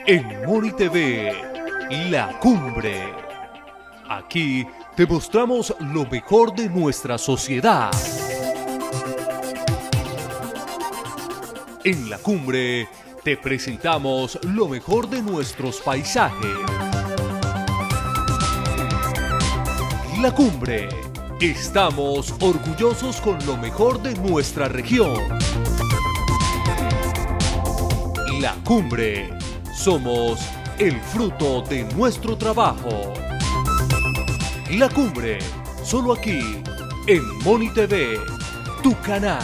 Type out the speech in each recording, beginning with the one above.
En Moni TV, La Cumbre. Aquí te mostramos lo mejor de nuestra sociedad. En La Cumbre te presentamos lo mejor de nuestros paisajes. La Cumbre. Estamos orgullosos con lo mejor de nuestra región. La Cumbre. Somos el fruto de nuestro trabajo. La Cumbre. Solo aquí, en Moni TV, tu canal.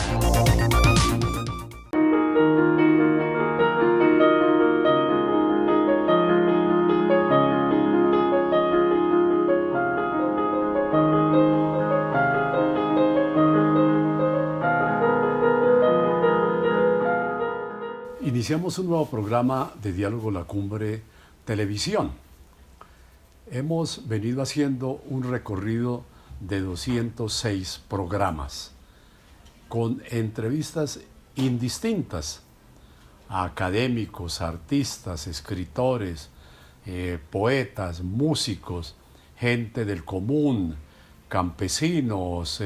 Iniciamos un nuevo programa de Diálogo La Cumbre Televisión. Hemos venido haciendo un recorrido de 206 programas con entrevistas indistintas a académicos, artistas, escritores, poetas, músicos, gente del común, campesinos,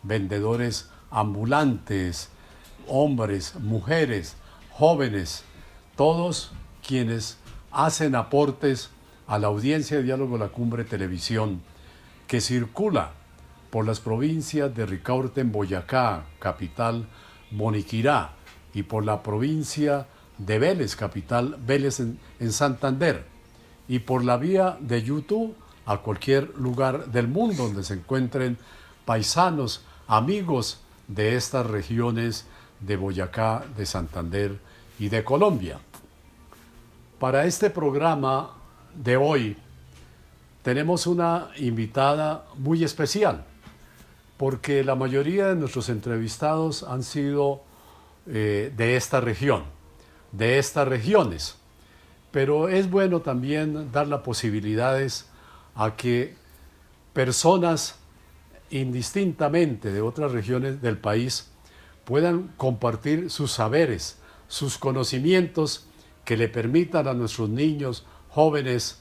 vendedores ambulantes, hombres, mujeres, jóvenes, todos quienes hacen aportes a la audiencia de Diálogo La Cumbre Televisión, que circula por las provincias de Ricaurte en Boyacá, capital Moniquirá, y por la provincia de Vélez, capital Vélez en Santander, y por la vía de YouTube a cualquier lugar del mundo donde se encuentren paisanos, amigos de estas regiones de Boyacá, de Santander y de Colombia. Para este programa de hoy tenemos una invitada muy especial, porque la mayoría de nuestros entrevistados han sido de esta región, de estas regiones, pero es bueno también dar las posibilidades a que personas indistintamente de otras regiones del país puedan compartir sus saberes, sus conocimientos que le permitan a nuestros niños, jóvenes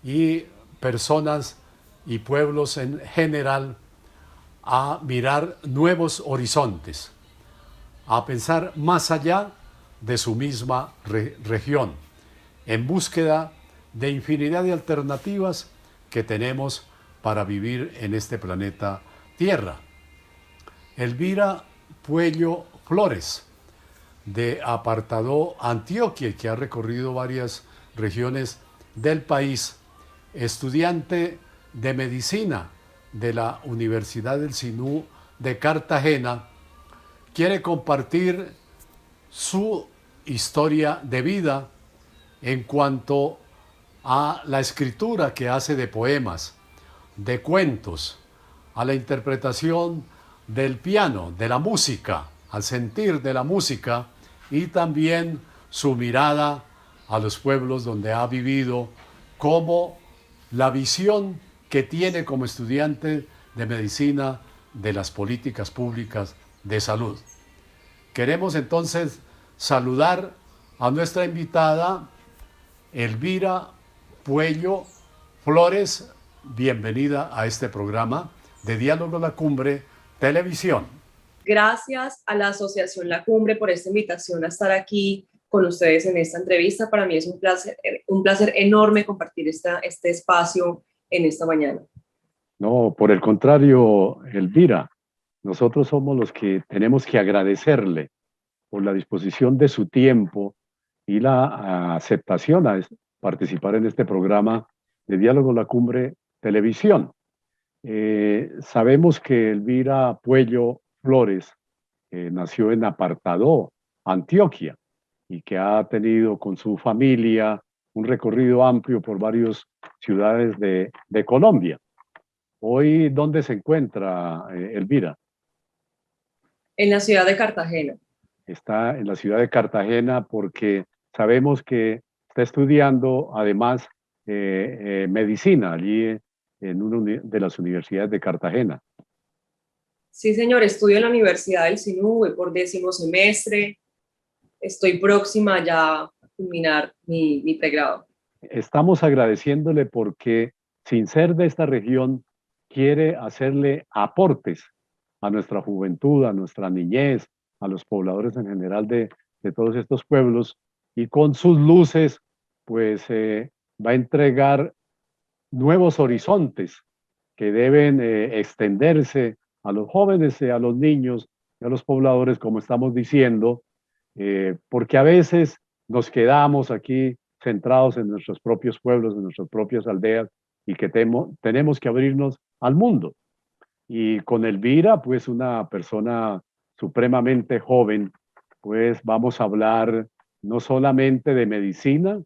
y personas y pueblos en general a mirar nuevos horizontes, a pensar más allá de su misma región, en búsqueda de infinidad de alternativas que tenemos para vivir en este planeta Tierra. Elvira Puello Flores, de Apartadó, Antioquia, que ha recorrido varias regiones del país, estudiante de medicina de la Universidad del Sinú de Cartagena, quiere compartir su historia de vida en cuanto a la escritura que hace de poemas, de cuentos, a la interpretación del piano, de la música, al sentir de la música, y también su mirada a los pueblos donde ha vivido, como la visión que tiene como estudiante de medicina de las políticas públicas de salud. Queremos entonces saludar a nuestra invitada, Elvira Puello Flores. Bienvenida a este programa de Diálogo La Cumbre Televisión. Gracias a la Asociación La Cumbre por esta invitación a estar aquí con ustedes en esta entrevista. Para mí es un placer enorme compartir este espacio en esta mañana. No, por el contrario, Elvira, nosotros somos los que tenemos que agradecerle por la disposición de su tiempo y la aceptación a participar en este programa de Diálogo La Cumbre Televisión. Sabemos que Elvira Puello Flores nació en Apartadó, Antioquia, y que ha tenido con su familia un recorrido amplio por varias ciudades de Colombia. Hoy, ¿dónde se encuentra Elvira? En la ciudad de Cartagena. Está en la ciudad de Cartagena porque sabemos que está estudiando además medicina allí en una de las universidades de Cartagena. Sí, señor, estudio en la Universidad del Sinú, voy por 10º semestre. Estoy próxima ya culminar mi pregrado. Estamos agradeciéndole porque, sin ser de esta región, quiere hacerle aportes a nuestra juventud, a nuestra niñez, a los pobladores en general de todos estos pueblos, y con sus luces, pues va a entregar nuevos horizontes que deben extenderse a los jóvenes, a los niños y a los pobladores, como estamos diciendo, porque a veces nos quedamos aquí centrados en nuestros propios pueblos, en nuestras propias aldeas, y que tenemos que abrirnos al mundo. Y con Elvira, pues una persona supremamente joven, pues vamos a hablar no solamente de medicina,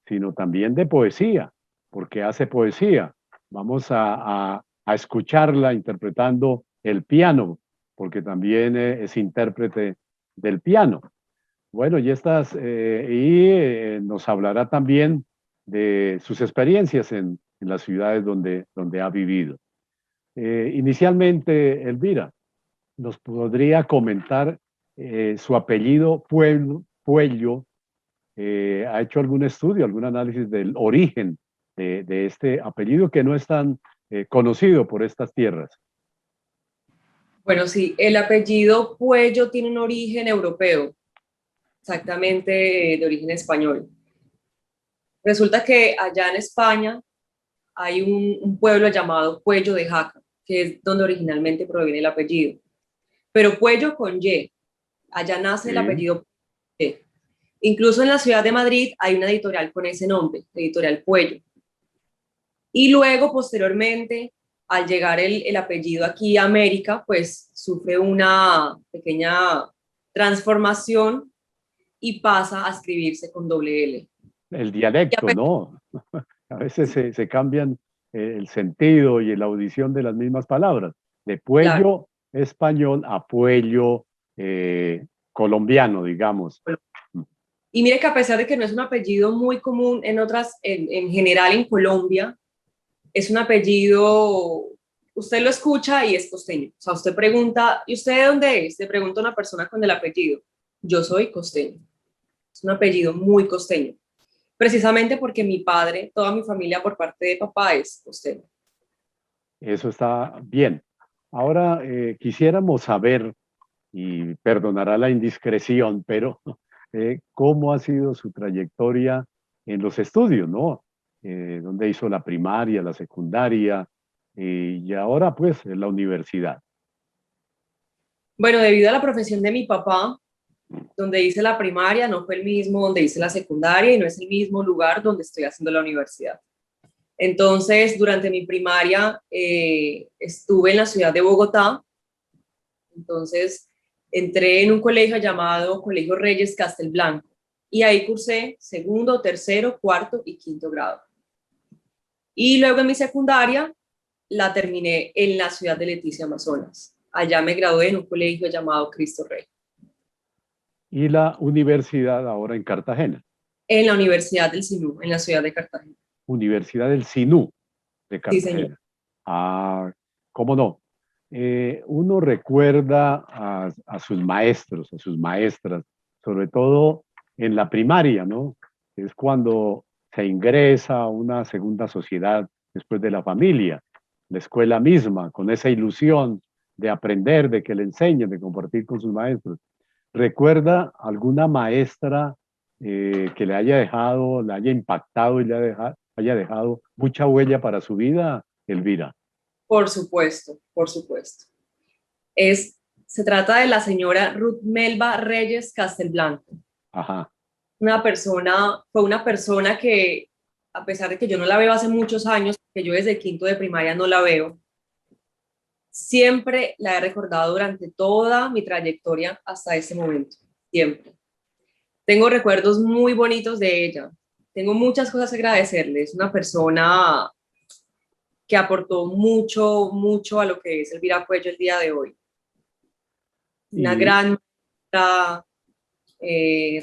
sino también de poesía, porque hace poesía. Vamos a escucharla interpretando el piano, porque también es intérprete del piano. Bueno, nos hablará también de sus experiencias en las ciudades donde ha vivido. Inicialmente, Elvira, ¿nos podría comentar su apellido Puello? ¿Ha hecho algún estudio, algún análisis del origen de este apellido que no es tan conocido por estas tierras? Bueno, sí, el apellido Puello tiene un origen europeo, exactamente de origen español. Resulta que allá en España hay un pueblo llamado Puello de Jaca, que es donde originalmente proviene el apellido. Pero Puello con Y, allá nace el Sí. apellido Y. Incluso en la ciudad de Madrid hay una editorial con ese nombre, Editorial Puello. Y luego, posteriormente, al llegar el apellido aquí a América, pues sufre una pequeña transformación y pasa a escribirse con doble L. El dialecto, ¿no? A veces se cambian el sentido y la audición de las mismas palabras. De Claro. Puello español a Puello colombiano, digamos. Y mire que a pesar de que no es un apellido muy común en general en Colombia, es un apellido, usted lo escucha y es costeño. O sea, usted pregunta, ¿y usted de dónde es? Le pregunta a una persona con el apellido. Yo soy costeño. Es un apellido muy costeño. Precisamente porque mi padre, toda mi familia por parte de papá es costeño. Eso está bien. Ahora quisiéramos saber, y perdonará la indiscreción, pero ¿cómo ha sido su trayectoria en los estudios, ¿no? ¿Dónde hizo la primaria, la secundaria y ahora pues en la universidad? Bueno, debido a la profesión de mi papá, donde hice la primaria no fue el mismo donde hice la secundaria y no es el mismo lugar donde estoy haciendo la universidad. Entonces, durante mi primaria estuve en la ciudad de Bogotá. Entonces, entré en un colegio llamado Colegio Reyes Castelblanco y ahí cursé segundo, tercero, cuarto y quinto grado. Y luego en mi secundaria la terminé en la ciudad de Leticia, Amazonas. Allá me gradué en un colegio llamado Cristo Rey. Y la universidad ahora en Cartagena. En la Universidad del Sinú, en la ciudad de Cartagena. Universidad del Sinú de Sí, señor. Cartagena. Ah, ¿cómo no? Uno recuerda a sus maestros, a sus maestras, sobre todo en la primaria, ¿no? Es cuando se ingresa a una segunda sociedad después de la familia, la escuela misma, con esa ilusión de aprender, de que le enseñen, de compartir con sus maestros. ¿Recuerda alguna maestra que le haya impactado y haya dejado mucha huella para su vida, Elvira? Por supuesto, por supuesto. Se trata de la señora Ruth Melba Reyes Castelblanco. Ajá. Fue una persona que, a pesar de que yo no la veo hace muchos años, que yo desde quinto de primaria no la veo, siempre la he recordado durante toda mi trayectoria hasta ese momento, siempre. Tengo recuerdos muy bonitos de ella. Tengo muchas cosas que agradecerle. Es una persona que aportó mucho, mucho a lo que es Elvira Puello el día de hoy. Una Y, gran maestra.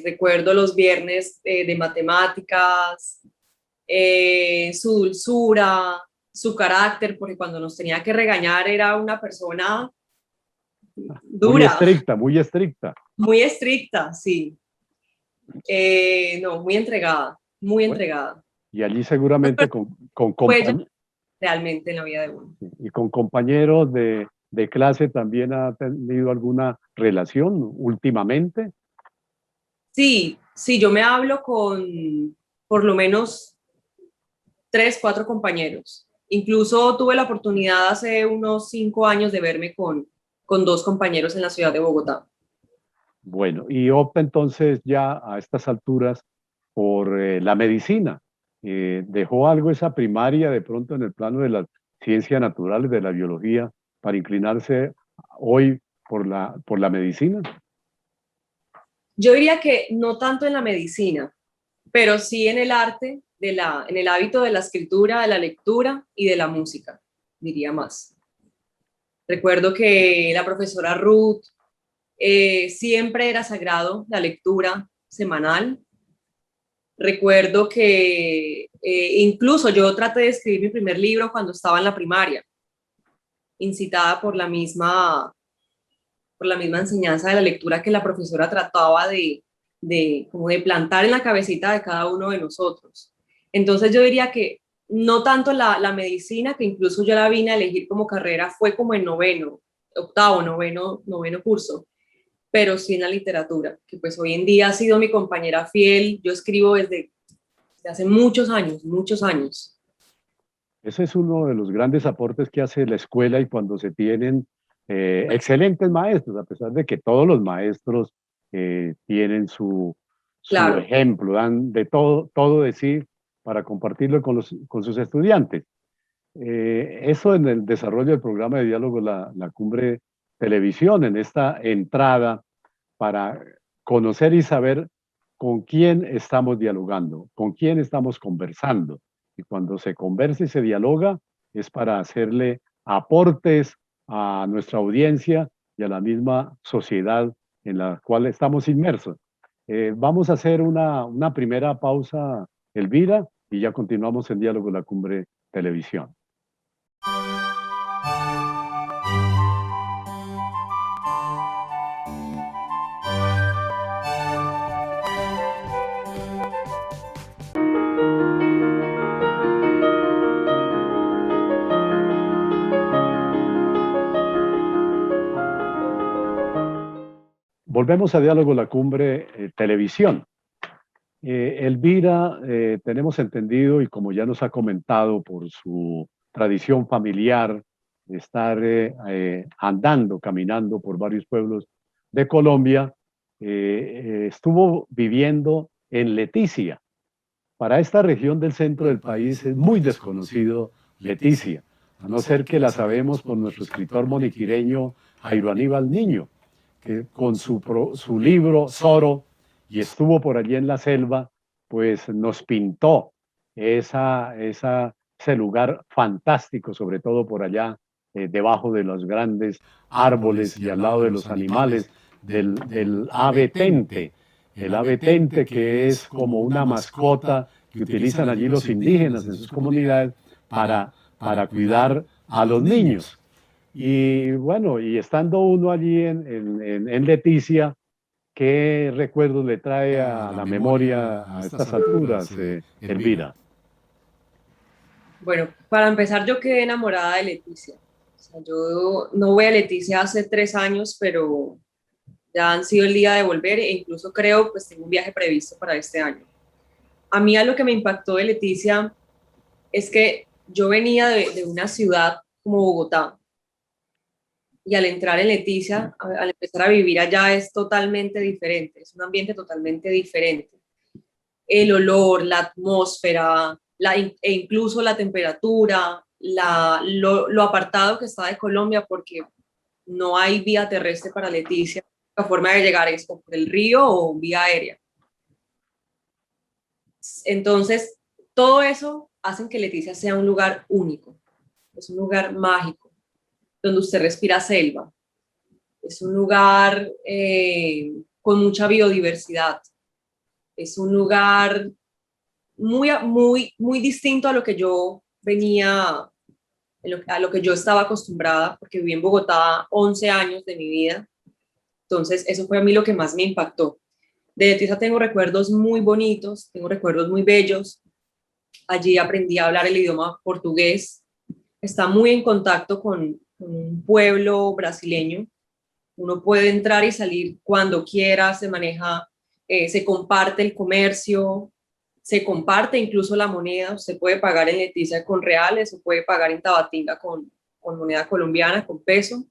Recuerdo los viernes de matemáticas, su dulzura, su carácter, porque cuando nos tenía que regañar era una persona muy dura, estricta, muy estricta. muy estricta, sí. No, muy entregada, muy Bueno, entregada. y allí seguramente con Huella realmente en la vida de uno. y con compañeros de clase también ha tenido alguna relación últimamente. Sí, sí, yo me hablo con por lo menos 3, 4 compañeros. Incluso tuve la oportunidad hace unos 5 años de verme con 2 compañeros en la ciudad de Bogotá. Bueno, y opta entonces ya a estas alturas por la medicina. ¿Dejó algo esa primaria de pronto en el plano de las ciencias naturales, de la biología, para inclinarse hoy por la medicina? Yo diría que no tanto en la medicina, pero sí en el arte, en el hábito de la escritura, de la lectura y de la música, diría más. Recuerdo que la profesora Ruth siempre era sagrado la lectura semanal. Recuerdo que incluso yo traté de escribir mi primer libro cuando estaba en la primaria, incitada por la misma enseñanza de la lectura que la profesora trataba como de plantar en la cabecita de cada uno de nosotros. Entonces yo diría que no tanto la medicina, que incluso yo la vine a elegir como carrera, fue como en octavo, noveno curso, pero sí en la literatura, que pues hoy en día ha sido mi compañera fiel. Yo escribo desde hace muchos años, muchos años. Ese es uno de los grandes aportes que hace la escuela y cuando se tienen excelentes maestros, a pesar de que todos los maestros tienen su Claro. ejemplo, dan de todo, todo de sí para compartirlo con sus estudiantes. Eso en el desarrollo del programa de diálogo, la Cumbre Televisión, en esta entrada para conocer y saber con quién estamos dialogando, con quién estamos conversando. Y cuando se conversa y se dialoga es para hacerle aportes a nuestra audiencia y a la misma sociedad en la cual estamos inmersos. Vamos a hacer una primera pausa, Elvira, y ya continuamos en Diálogo La Cumbre Televisión. Volvemos a Diálogo La Cumbre Televisión. Elvira, tenemos entendido y como ya nos ha comentado por su tradición familiar de estar andando, caminando por varios pueblos de Colombia, estuvo viviendo en Leticia. Para esta región del centro del país es muy desconocido Leticia, a no ser que la sabemos por nuestro escritor moniquireño Jairo Aníbal Niño, que con su libro Soro, y estuvo por allí en la selva, pues nos pintó ese lugar fantástico, sobre todo por allá, debajo de los grandes árboles y al lado de los animales, del ave tente. El ave tente, que es como una mascota que utilizan allí los indígenas en sus comunidades para cuidar a los niños. Y bueno, y estando uno allí en Leticia, ¿qué recuerdos le trae a la memoria a estas alturas, Elvira? Bueno, para empezar, yo quedé enamorada de Leticia. O sea, yo no voy a Leticia hace 3 años, pero ya han sido el día de volver e incluso creo, pues tengo un viaje previsto para este año. A mí a lo que me impactó de Leticia es que yo venía de una ciudad como Bogotá y al entrar en Leticia, al empezar a vivir allá es totalmente diferente, es un ambiente totalmente diferente. El olor, la atmósfera, e incluso la temperatura, lo apartado que está de Colombia, porque no hay vía terrestre para Leticia. La forma de llegar es o por el río o vía aérea. Entonces, todo eso hace que Leticia sea un lugar único, es un lugar mágico, donde usted respira selva, es un lugar con mucha biodiversidad, es un lugar muy distinto a lo que yo venía, a lo que yo estaba acostumbrada, porque viví en Bogotá 11 años de mi vida. Entonces, eso fue a mí lo que más me impactó. De Leticia tengo recuerdos muy bonitos, tengo recuerdos muy bellos. Allí aprendí a hablar el idioma portugués. Está muy en contacto con un pueblo brasileño. Uno puede entrar y salir cuando quiera, se maneja, se comparte el comercio, se comparte incluso la moneda. Usted puede pagar en Leticia con reales o puede pagar en Tabatinga con moneda colombiana, con peso.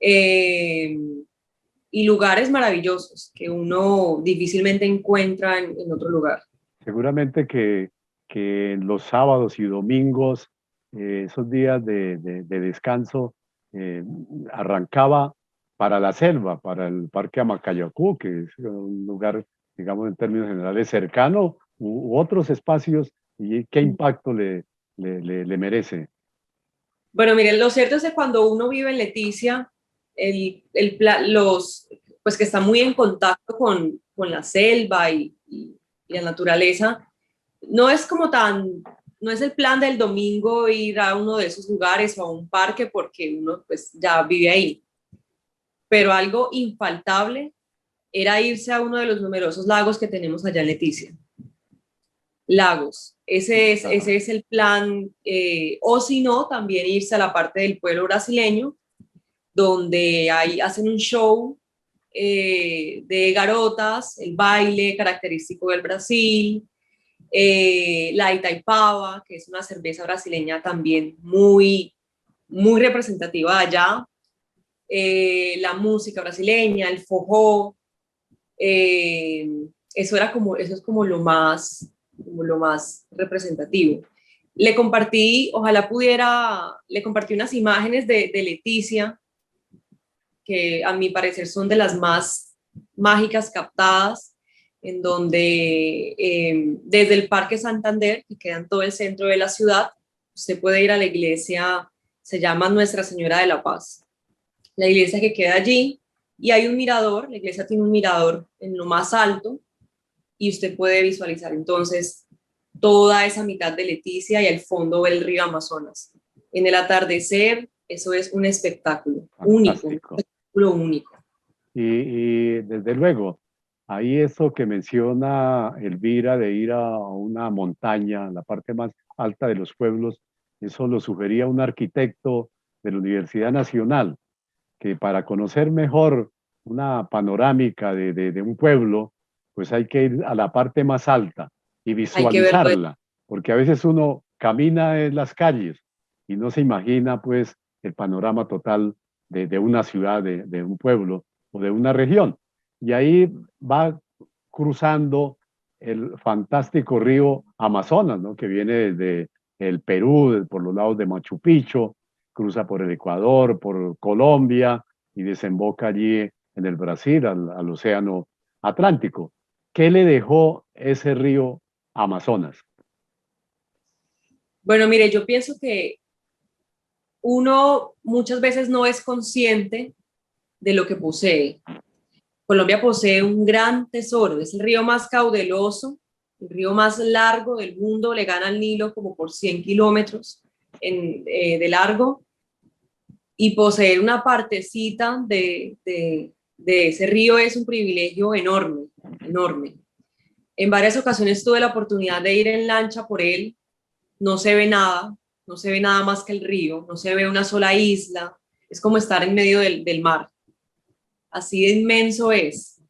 Eh, y lugares maravillosos que uno difícilmente encuentra en otro lugar. Seguramente que los sábados y domingos, esos días de descanso, eh, arrancaba para la selva, para el Parque Amacayacú, que es un lugar, digamos, en términos generales cercano, u otros espacios, y qué impacto le merece. Bueno, miren, lo cierto es que cuando uno vive en Leticia, pues que está muy en contacto con la selva y la naturaleza, no es como no es el plan del domingo ir a uno de esos lugares o a un parque porque uno pues ya vive ahí. Pero algo infaltable era irse a uno de los numerosos lagos que tenemos allá en Leticia. Lagos, ese es el plan, o si no, también irse a la parte del pueblo brasileño, donde ahí hacen un show de garotas, el baile característico del Brasil, la Itaipava, que es una cerveza brasileña también muy representativa allá, la música brasileña, el forró, eso es como lo más representativo. Le compartí unas imágenes de Leticia, que a mi parecer son de las más mágicas captadas, en donde desde el Parque Santander, que queda en todo el centro de la ciudad, usted puede ir a la iglesia, se llama Nuestra Señora de la Paz. La iglesia que queda allí, y hay un mirador, la iglesia tiene un mirador en lo más alto, y usted puede visualizar entonces toda esa mitad de Leticia y al fondo ve el río Amazonas. En el atardecer, eso es un espectáculo único, un espectáculo único. Y desde luego, ahí eso que menciona Elvira de ir a una montaña, la parte más alta de los pueblos, eso lo sugería un arquitecto de la Universidad Nacional, que para conocer mejor una panorámica de un pueblo, pues hay que ir a la parte más alta y visualizarla, porque a veces uno camina en las calles y no se imagina pues el panorama total de una ciudad, de un pueblo o de una región. Y ahí va cruzando el fantástico río Amazonas, ¿no? Que viene desde el Perú, por los lados de Machu Picchu, cruza por el Ecuador, por Colombia y desemboca allí en el Brasil, al Océano Atlántico. ¿Qué le dejó ese río Amazonas? Bueno, mire, yo pienso que uno muchas veces no es consciente de lo que posee. Colombia posee un gran tesoro, es el río más caudaloso, el río más largo del mundo, le gana al Nilo como por 100 kilómetros de largo, y poseer una partecita de ese río es un privilegio enorme, enorme. En varias ocasiones tuve la oportunidad de ir en lancha por él, no se ve nada, no se ve nada más que el río, no se ve una sola isla, es como estar en medio del mar. Así de inmenso es.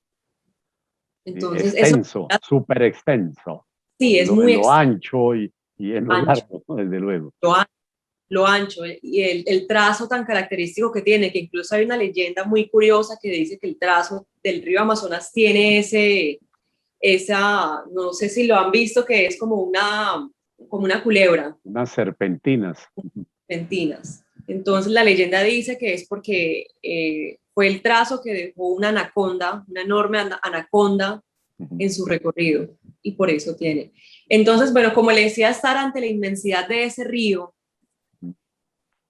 Entonces, extenso, súper extenso. Sí, es muy en lo ancho y en lo ancho, largo, ¿no? Desde luego. Lo ancho y el trazo tan característico que tiene, que incluso hay una leyenda muy curiosa que dice que el trazo del río Amazonas tiene no sé si lo han visto, que es como una culebra. Unas serpentinas. Serpentinas. Entonces la leyenda dice que es porque fue el trazo que dejó una anaconda, una enorme anaconda en su recorrido, y por eso tiene. Entonces, bueno, como le decía, estar ante la inmensidad de ese río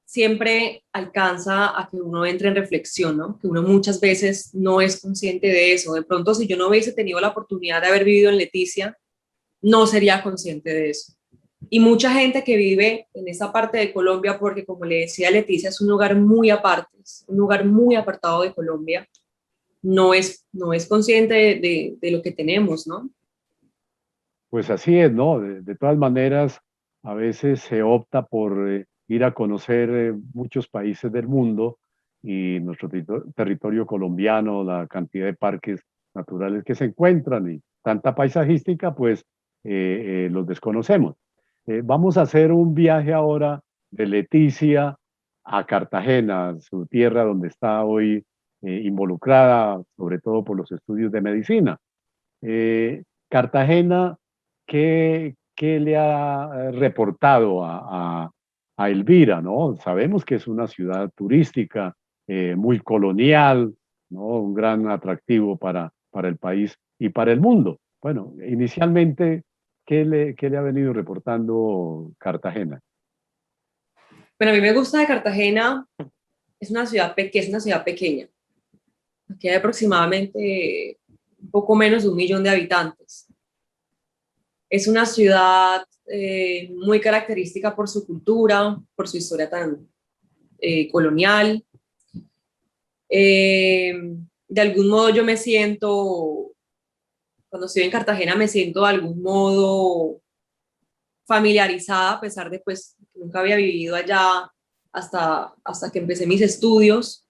siempre alcanza a que uno entre en reflexión, ¿no? Que uno muchas veces no es consciente de eso. De pronto, si yo no hubiese tenido la oportunidad de haber vivido en Leticia, no sería consciente de eso. Y mucha gente que vive en esa parte de Colombia, porque como le decía, Leticia es un lugar muy aparte, es un lugar muy apartado de Colombia, no es consciente de lo que tenemos, ¿no? Pues así es, ¿no? De todas maneras, a veces se opta por ir a conocer muchos países del mundo y nuestro territorio colombiano, la cantidad de parques naturales que se encuentran y tanta paisajística, pues los desconocemos. Vamos a hacer un viaje ahora de Leticia a Cartagena, su tierra donde está hoy involucrada, sobre todo por los estudios de medicina. Cartagena, ¿qué le ha reportado a Elvira, ¿no? Sabemos que es una ciudad turística, muy colonial, ¿no? Un gran atractivo para el país y para el mundo. Bueno, inicialmente, ¿qué le ha venido reportando Cartagena? Bueno, a mí me gusta de Cartagena, es una ciudad pequeña. Aquí hay aproximadamente un poco menos de 1 millón de habitantes. Es una ciudad muy característica por su cultura, por su historia tan colonial. De algún modo yo me siento, cuando estoy en Cartagena me siento de algún modo familiarizada, a pesar de pues nunca había vivido allá hasta que empecé mis estudios.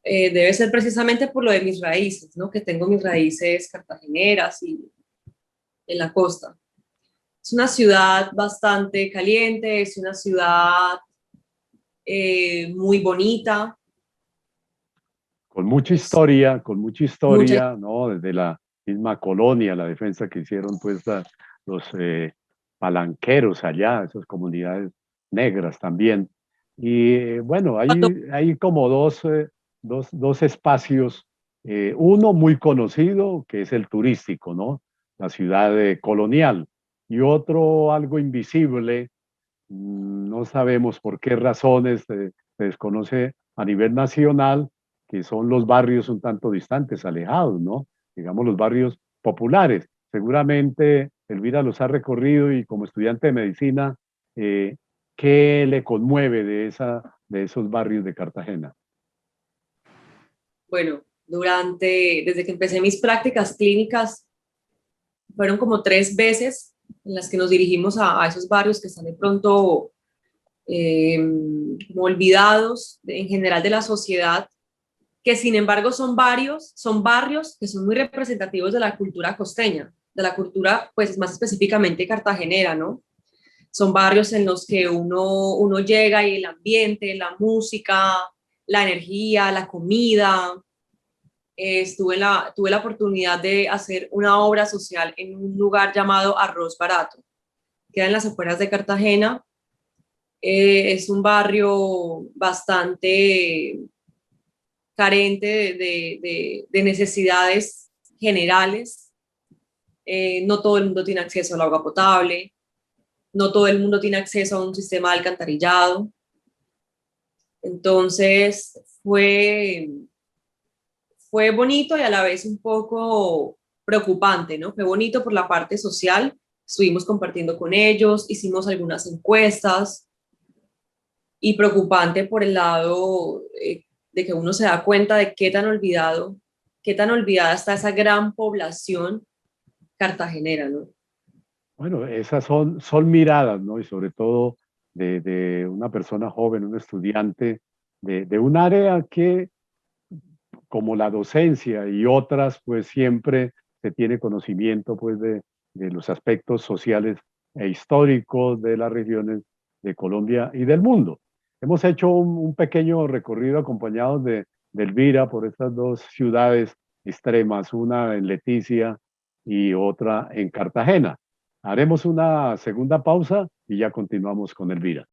Debe ser precisamente por lo de mis raíces, ¿no? Que tengo mis raíces cartageneras y en la costa. Es una ciudad bastante caliente, es una ciudad muy bonita. Con mucha historia, ¿no? Desde la misma colonia, la defensa que hicieron pues los palanqueros allá, esas comunidades negras también. Y bueno, hay como dos espacios, uno muy conocido, que es el turístico, ¿no? La ciudad colonial, y otro algo invisible, no sabemos por qué razones, se desconoce a nivel nacional, que son los barrios un tanto distantes, alejados, ¿no? Digamos los barrios populares. Seguramente Elvira los ha recorrido y como estudiante de medicina, ¿qué le conmueve de esos barrios de Cartagena? Bueno, desde que empecé mis prácticas clínicas, fueron como 3 veces en las que nos dirigimos a esos barrios que están de pronto como olvidados en general de la sociedad, que sin embargo son barrios que son muy representativos de la cultura costeña, de la cultura pues más específicamente cartagenera, ¿no? Son barrios en los que uno llega y el ambiente, la música, la energía, la comida. Tuve la oportunidad de hacer una obra social en un lugar llamado Arroz Barato, queda en las afueras de Cartagena. Es un barrio bastante carente de necesidades generales. No todo el mundo tiene acceso al agua potable, no todo el mundo tiene acceso a un sistema de alcantarillado. Entonces fue bonito y a la vez un poco preocupante, ¿no? Fue bonito por la parte social, estuvimos compartiendo con ellos, hicimos algunas encuestas, y preocupante por el lado de que uno se da cuenta de qué tan olvidada está esa gran población cartagenera, ¿no? Bueno, esas son miradas, ¿no? Y sobre todo de una persona joven, un estudiante de un área que, como la docencia y otras, pues siempre se tiene conocimiento pues de los aspectos sociales e históricos de las regiones de Colombia y del mundo. Hemos hecho un pequeño recorrido acompañados de Elvira por estas 2 ciudades extremas, una en Leticia y otra en Cartagena. Haremos una segunda pausa y ya continuamos con Elvira.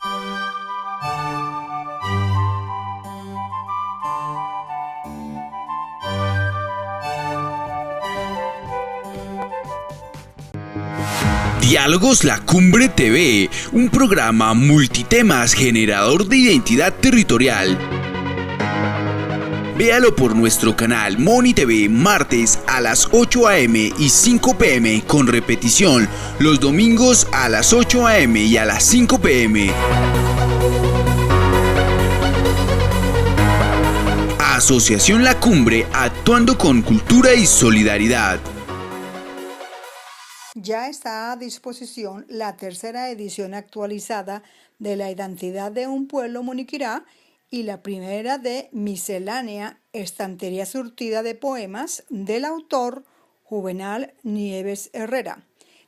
Diálogos La Cumbre TV, un programa multitemas generador de identidad territorial. Véalo por nuestro canal Moni TV martes a las 8 a.m. y 5 p.m. con repetición los domingos a las 8 a.m. y a las 5 p.m. Asociación La Cumbre, actuando con cultura y solidaridad. Ya está a disposición la tercera edición actualizada de La Identidad de un Pueblo Muniquirá y la primera de Miscelánea, estantería surtida de poemas del autor Juvenal Nieves Herrera.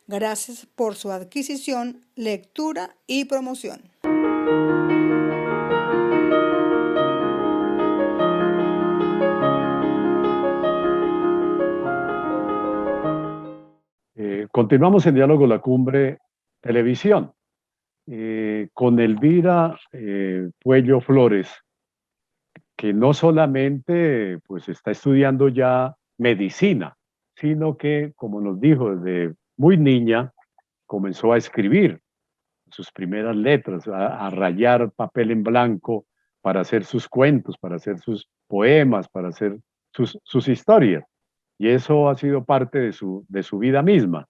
Gracias por su adquisición, lectura y promoción. Continuamos en Diálogo La Cumbre Televisión con Elvira Puello Flores, que no solamente pues, está estudiando ya medicina, sino que, como nos dijo, desde muy niña comenzó a escribir sus primeras letras, a rayar papel en blanco para hacer sus cuentos, para hacer sus poemas, para hacer sus historias. Y eso ha sido parte de su vida misma.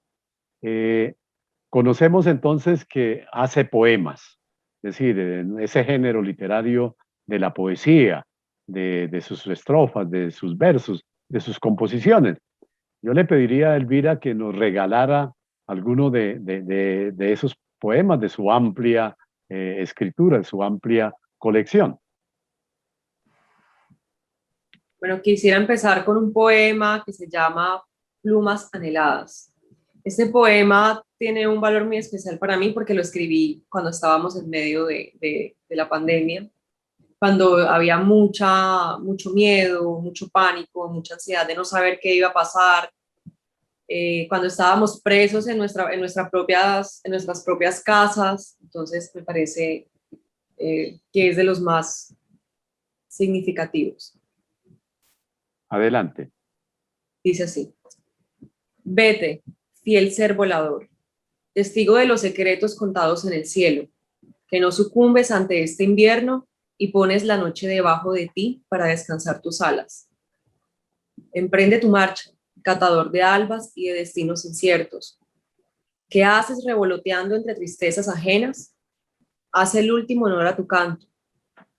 Conocemos entonces que hace poemas, es decir, en ese género literario de la poesía, de sus estrofas, de sus versos, de sus composiciones. Yo le pediría a Elvira que nos regalara alguno de esos poemas, de su amplia escritura, de su amplia colección. Bueno, quisiera empezar con un poema que se llama Plumas Anheladas. Este poema tiene un valor muy especial para mí porque lo escribí cuando estábamos en medio de la pandemia, cuando había mucho miedo, mucho pánico, mucha ansiedad de no saber qué iba a pasar, cuando estábamos presos en nuestras propias casas. Entonces me parece que es de los más significativos. Adelante. Dice así: vete, fiel ser volador, testigo de los secretos contados en el cielo, que no sucumbes ante este invierno y pones la noche debajo de ti para descansar tus alas. Emprende tu marcha, catador de albas y de destinos inciertos. ¿Qué haces revoloteando entre tristezas ajenas? Haz el último honor a tu canto.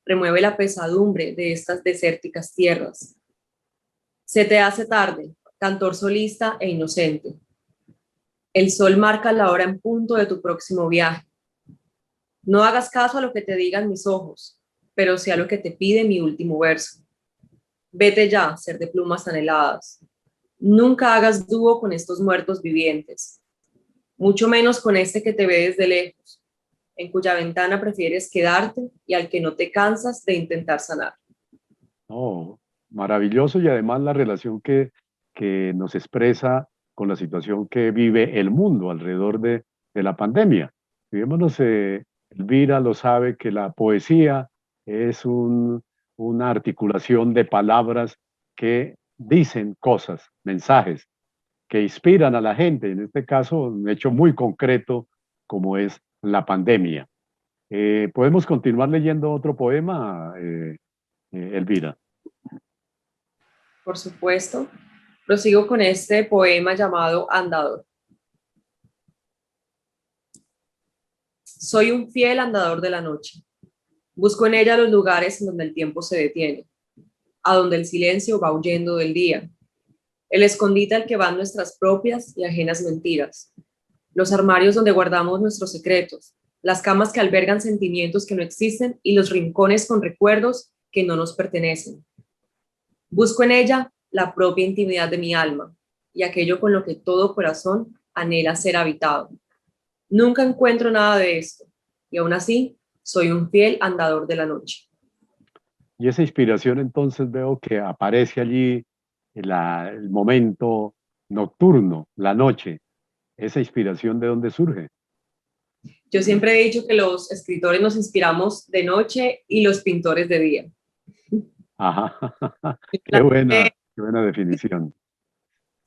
Remueve la pesadumbre de estas desérticas tierras. Se te hace tarde, cantor solista e inocente. El sol marca la hora en punto de tu próximo viaje. No hagas caso a lo que te digan mis ojos, pero sí a lo que te pide mi último verso. Vete ya, ser de plumas anheladas. Nunca hagas dúo con estos muertos vivientes, mucho menos con este que te ve desde lejos, en cuya ventana prefieres quedarte y al que no te cansas de intentar sanar. Oh, maravilloso, y además la relación que nos expresa con la situación que vive el mundo alrededor de la pandemia. Fijémonos, Elvira lo sabe, que la poesía es una articulación de palabras que dicen cosas, mensajes, que inspiran a la gente, en este caso un hecho muy concreto como es la pandemia. ¿Podemos continuar leyendo otro poema, Elvira? Por supuesto. Prosigo con este poema llamado Andador. Soy un fiel andador de la noche. Busco en ella los lugares en donde el tiempo se detiene, a donde el silencio va huyendo del día, el escondite al que van nuestras propias y ajenas mentiras, los armarios donde guardamos nuestros secretos, las camas que albergan sentimientos que no existen y los rincones con recuerdos que no nos pertenecen. Busco en ella la propia intimidad de mi alma y aquello con lo que todo corazón anhela ser habitado. Nunca encuentro nada de esto y aún así soy un fiel andador de la noche. Y esa inspiración entonces veo que aparece allí el momento nocturno, la noche. ¿Esa inspiración de dónde surge? Yo siempre he dicho que los escritores nos inspiramos de noche y los pintores de día. Ajá, qué buena definición.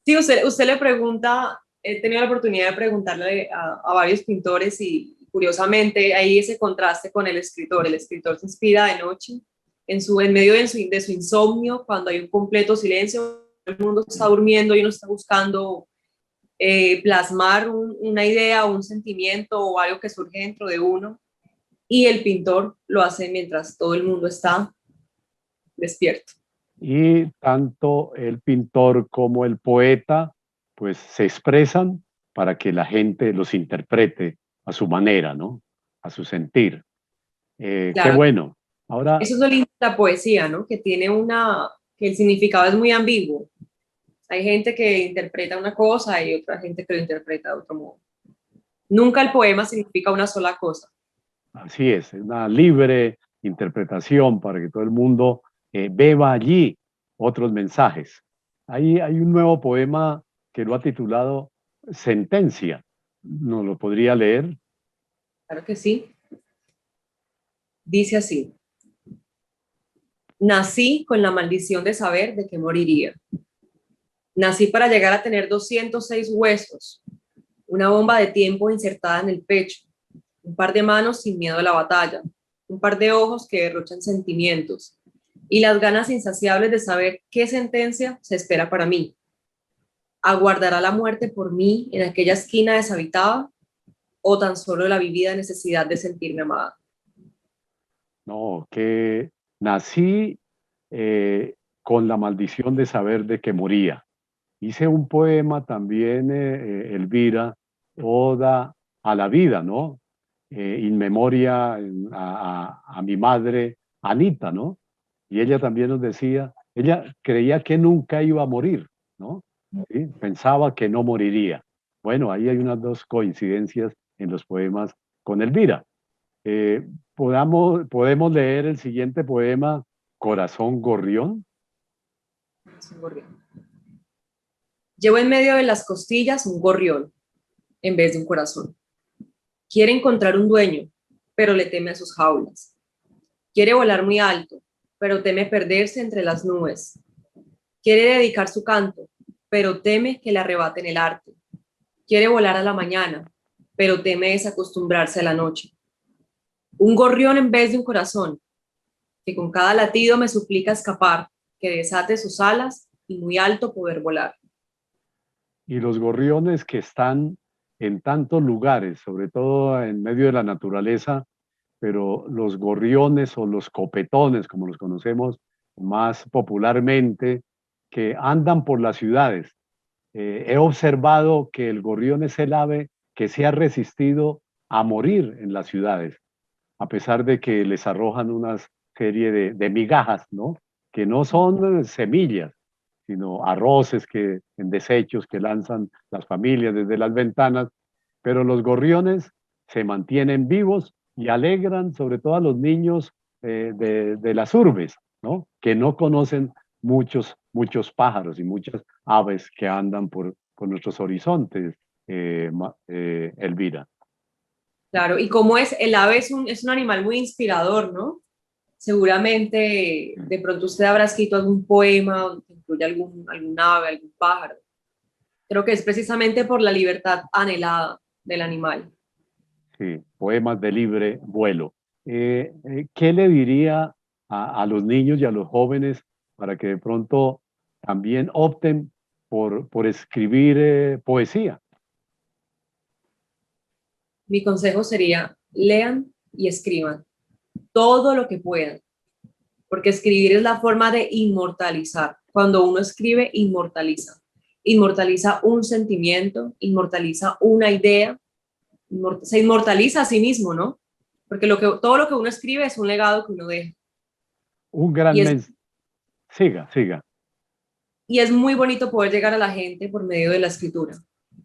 Sí, usted le pregunta, he tenido la oportunidad de preguntarle a varios pintores y curiosamente hay ese contraste con el escritor. El escritor se inspira de noche, en medio de su insomnio, cuando hay un completo silencio, el mundo está durmiendo y uno está buscando plasmar una idea o un sentimiento o algo que surge dentro de uno, y el pintor lo hace mientras todo el mundo está despierto. y tanto el pintor como el poeta pues se expresan para que la gente los interprete a su manera, ¿no? A su sentir. Qué Claro, bueno. Ahora, eso es lo lindo de la poesía, ¿no? Que el significado es muy ambiguo. Hay gente que interpreta una cosa y otra gente que lo interpreta de otro modo. Nunca el poema significa una sola cosa. así es una libre interpretación para que todo el mundo beba allí otros mensajes. Hay un nuevo poema que lo ha titulado Sentencia. ¿Nos lo podría leer? Claro que sí. Dice así: nací con la maldición de saber de que moriría. Nací para llegar a tener 206 huesos, una bomba de tiempo insertada en el pecho, un par de manos sin miedo a la batalla, un par de ojos que derrochan sentimientos y las ganas insaciables de saber qué sentencia se espera para mí. ¿Aguardará la muerte por mí en aquella esquina deshabitada o tan solo la vivida necesidad de sentirme amada? No, que nací con la maldición de saber de que moría. Hice un poema también, Elvira, Oda a la vida, ¿no? In memoria a mi madre, Anita, ¿no? Y ella también nos decía, ella creía que nunca iba a morir, ¿no? ¿Sí? Pensaba que no moriría. Bueno, ahí hay unas dos coincidencias en los poemas con Elvira. Podemos leer el siguiente poema, Corazón Gorrión. Llevo en medio de las costillas un gorrión en vez de un corazón. Quiere encontrar un dueño, pero le teme a sus jaulas. Quiere volar muy alto, pero teme perderse entre las nubes. Quiere dedicar su canto, pero teme que le arrebaten el arte. Quiere volar a la mañana, pero teme desacostumbrarse a la noche. Un gorrión en vez de un corazón, que con cada latido me suplica escapar, que desate sus alas y muy alto poder volar. Y los gorriones que están en tantos lugares, sobre todo en medio de la naturaleza, pero los gorriones o los copetones, como los conocemos más popularmente, que andan por las ciudades. He observado que el gorrión es el ave que se ha resistido a morir en las ciudades, a pesar de que les arrojan una serie de migajas, ¿no? Que no son semillas, sino arroces en desechos que lanzan las familias desde las ventanas, pero los gorriones se mantienen vivos y alegran sobre todo a los niños de las urbes, ¿no? Que no conocen muchos pájaros y muchas aves que andan por nuestros horizontes, Elvira. Claro, y como es, el ave es un animal muy inspirador, ¿no? Seguramente de pronto usted habrá escrito algún poema donde incluye algún ave, algún pájaro. Creo que es precisamente por la libertad anhelada del animal. Sí, poemas de libre vuelo. ¿Qué le diría a los niños y a los jóvenes para que de pronto también opten por escribir poesía? Mi consejo sería, lean y escriban todo lo que puedan, porque escribir es la forma de inmortalizar. Cuando uno escribe, inmortaliza. Inmortaliza un sentimiento, inmortaliza una idea, se inmortaliza a sí mismo, ¿no? Porque todo lo que uno escribe es un legado que uno deja. Un gran Y es, mensaje. Siga. y es muy bonito poder llegar a la gente por medio de la escritura,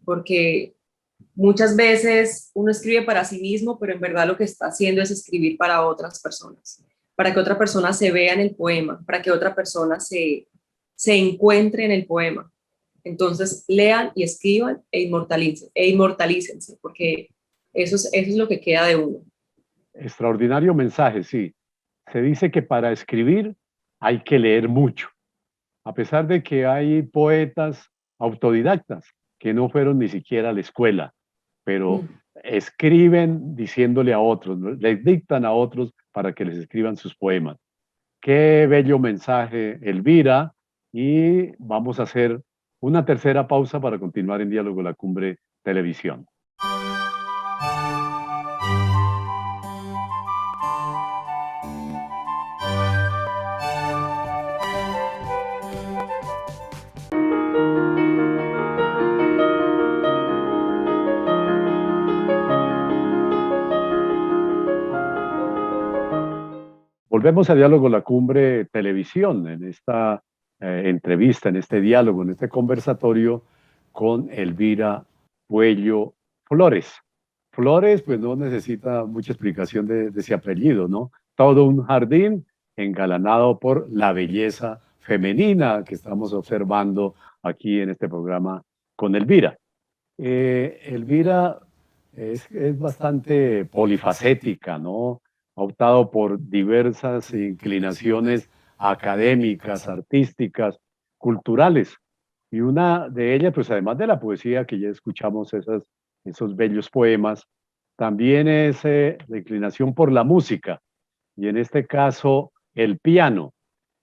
porque muchas veces uno escribe para sí mismo, pero en verdad lo que está haciendo es escribir para otras personas, para que otra persona se vea en el poema, para que otra persona se encuentre en el poema. Entonces, lean y escriban inmortalícense, porque eso es lo que queda de uno. Extraordinario mensaje, sí. Se dice que para escribir hay que leer mucho, a pesar de que hay poetas autodidactas que no fueron ni siquiera a la escuela, pero Mm. escriben diciéndole a otros, ¿no? Les dictan a otros para que les escriban sus poemas. Qué bello mensaje, Elvira, y vamos a hacer una tercera pausa para continuar en Diálogo La Cumbre Televisión. Volvemos a Diálogo La Cumbre Televisión, en esta entrevista, en este diálogo, en este conversatorio con Elvira Puello Flores. Flores, pues no necesita mucha explicación de ese apellido, ¿no? Todo un jardín engalanado por la belleza femenina que estamos observando aquí en este programa con Elvira. Elvira es bastante polifacética, ¿no? Ha optado por diversas inclinaciones académicas, artísticas, culturales. Y una de ellas, pues además de la poesía, que ya escuchamos esos bellos poemas, también es la inclinación por la música, y en este caso el piano.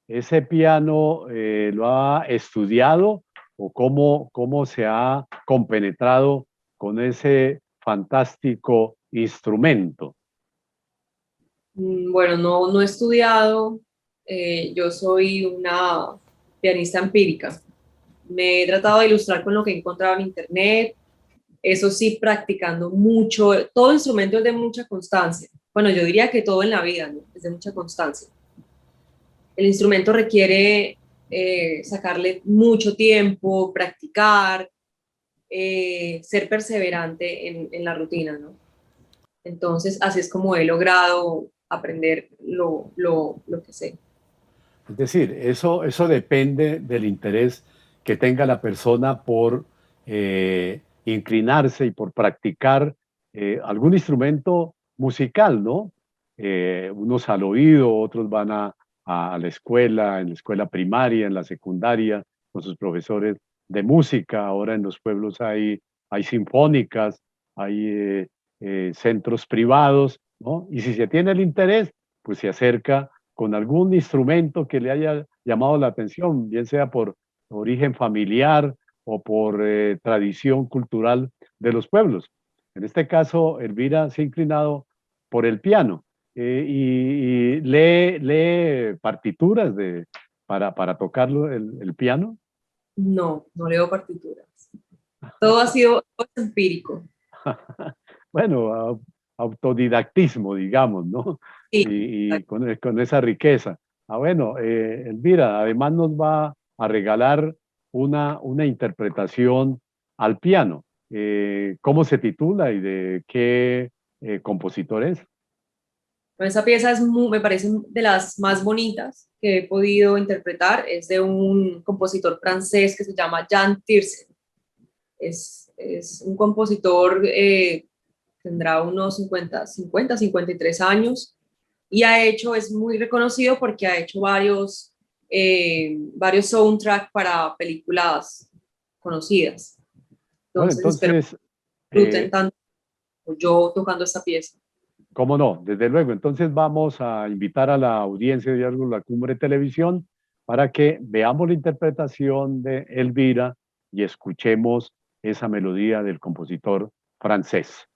¿Ese piano lo ha estudiado o cómo se ha compenetrado con ese fantástico instrumento? Bueno, no he estudiado, yo soy una pianista empírica. Me he tratado de ilustrar con lo que he encontrado en internet, eso sí, practicando mucho. Todo instrumento es de mucha constancia. Bueno, yo diría que todo en la vida, ¿no? Es de mucha constancia. El instrumento requiere sacarle mucho tiempo, practicar, ser perseverante en la rutina, ¿no? Entonces, así es como he logrado aprender lo que sé. Es decir, eso depende del interés que tenga la persona por inclinarse y por practicar algún instrumento musical, ¿no? Unos al oído, otros van a la escuela, en la escuela primaria, en la secundaria, con sus profesores de música. Ahora en los pueblos hay sinfónicas, hay centros privados, ¿no? Y si se tiene el interés, pues se acerca con algún instrumento que le haya llamado la atención, bien sea por origen familiar o por tradición cultural de los pueblos. En este caso, Elvira se ha inclinado por el piano y lee partituras para tocarlo el piano. No leo partituras. Todo es empírico. Bueno, autodidactismo, digamos, ¿no? Sí, Y con esa riqueza. Bueno, Elvira, además nos va a regalar una interpretación al piano. ¿Cómo se titula y de qué compositor es? esa pieza me parece de las más bonitas que he podido interpretar. Es de un compositor francés que se llama Jan Tiersen. Es un compositor, tendrá unos 53 años y es muy reconocido porque ha hecho varios soundtracks para películas conocidas. Bueno, Entonces espero entonces, que disfruten tanto como yo tocando esta pieza. cómo no, desde luego. Entonces vamos a invitar a la audiencia de Diálogo La Cumbre Televisión para que veamos la interpretación de Elvira y escuchemos esa melodía del compositor francés.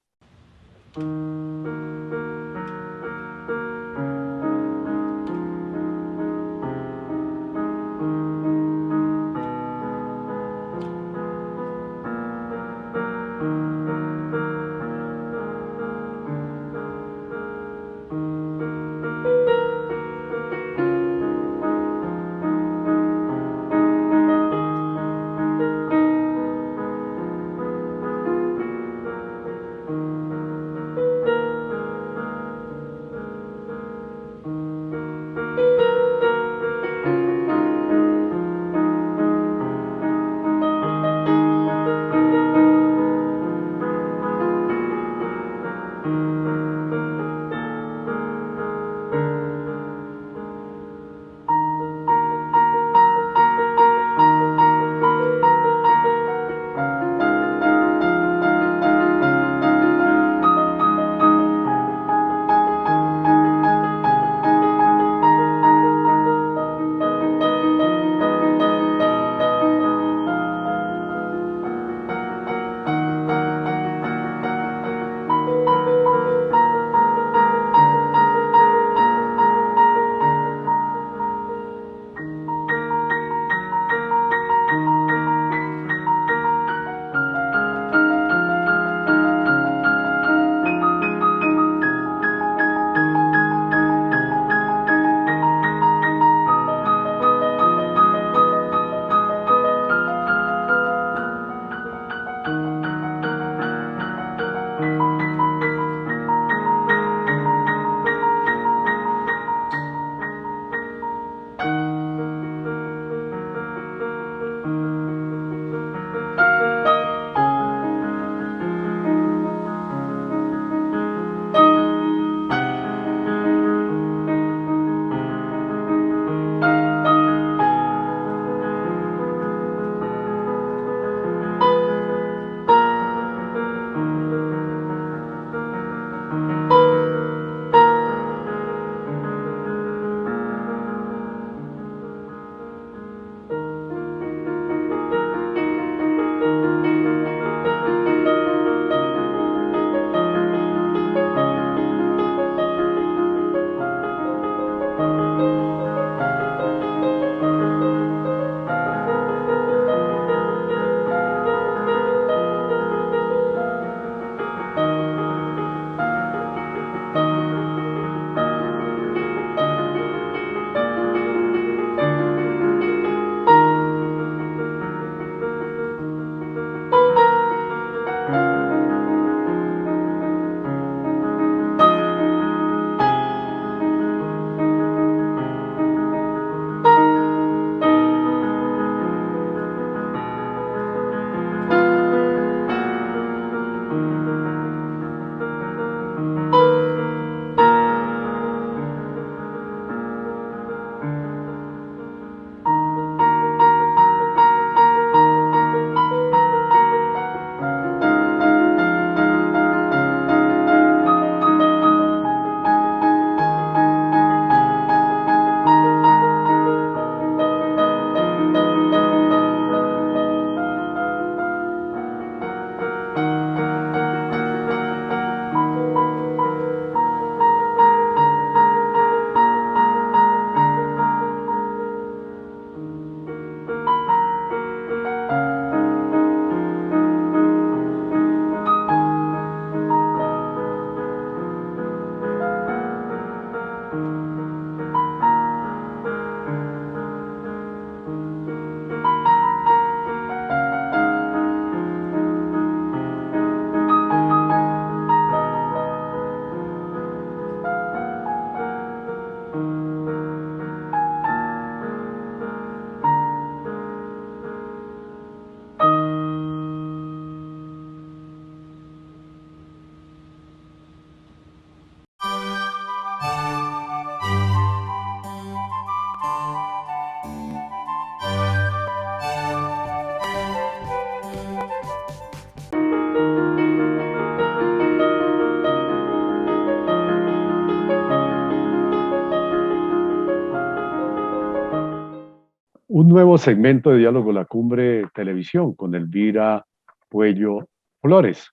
un nuevo segmento de Diálogo La Cumbre Televisión con Elvira Puello Flores.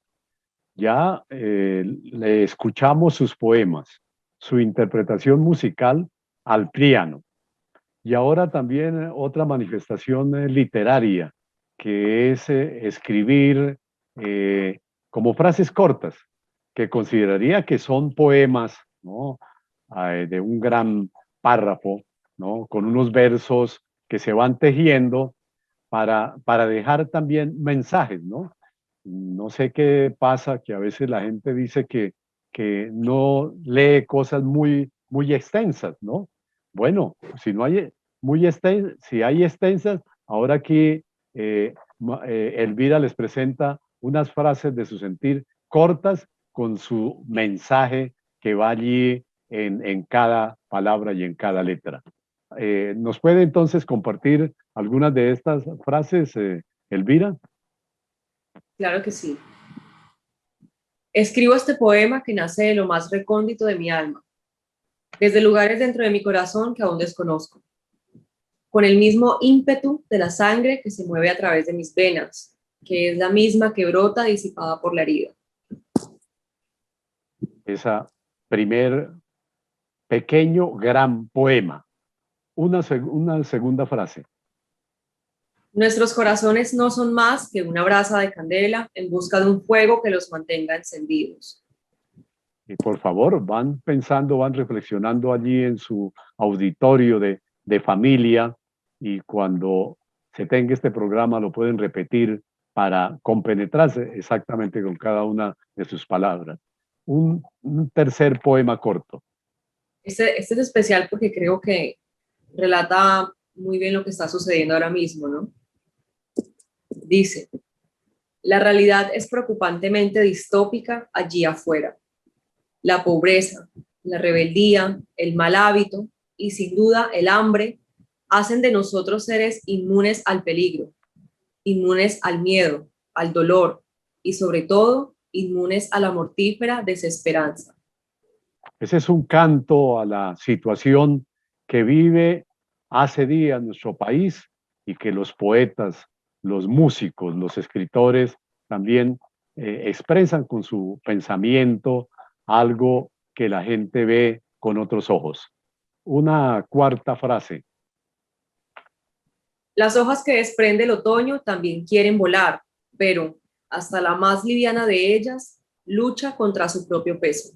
Ya le escuchamos sus poemas, su interpretación musical al piano y ahora también otra manifestación literaria que es escribir como frases cortas que consideraría que son poemas, ¿no? De un gran párrafo, ¿no? Con unos versos que se van tejiendo para dejar también mensajes, ¿no? No sé qué pasa, que a veces la gente dice que no lee cosas muy extensas, ¿no? Bueno, si no hay si hay extensas, ahora aquí Elvira les presenta unas frases de su sentir cortas con su mensaje que va allí en cada palabra y en cada letra. ¿Nos puede entonces compartir algunas de estas frases, Elvira? Claro que sí. Escribo este poema que nace de lo más recóndito de mi alma, desde lugares dentro de mi corazón que aún desconozco, con el mismo ímpetu de la sangre que se mueve a través de mis venas, que es la misma que brota disipada por la herida. Esa primer pequeño gran poema. Una segunda frase. Nuestros corazones no son más que una brasa de candela en busca de un fuego que los mantenga encendidos. Y por favor, van pensando, van reflexionando allí en su auditorio de familia y cuando se tenga este programa lo pueden repetir para compenetrarse exactamente con cada una de sus palabras. Un tercer poema corto. Este es especial porque creo que relata muy bien lo que está sucediendo ahora mismo, ¿no? Dice, la realidad es preocupantemente distópica allí afuera. La pobreza, la rebeldía, el mal hábito y sin duda el hambre hacen de nosotros seres inmunes al peligro, inmunes al miedo, al dolor y sobre todo inmunes a la mortífera desesperanza. Ese es un canto a la situación que vive hace días nuestro país y que los poetas, los músicos, los escritores también expresan con su pensamiento algo que la gente ve con otros ojos. Una cuarta frase. Las hojas que desprende el otoño también quieren volar, pero hasta la más liviana de ellas lucha contra su propio peso.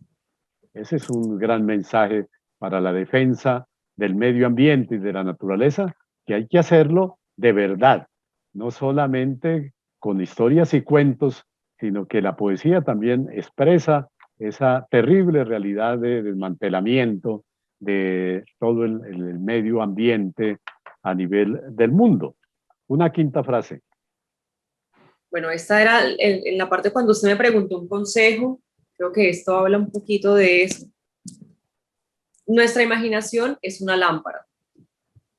Ese es un gran mensaje para la defensa del medio ambiente y de la naturaleza, que hay que hacerlo de verdad, no solamente con historias y cuentos, sino que la poesía también expresa esa terrible realidad de desmantelamiento de todo el medio ambiente a nivel del mundo. Una quinta frase. Bueno, esta era en la parte cuando usted me preguntó un consejo, creo que esto habla un poquito de eso. Nuestra imaginación es una lámpara.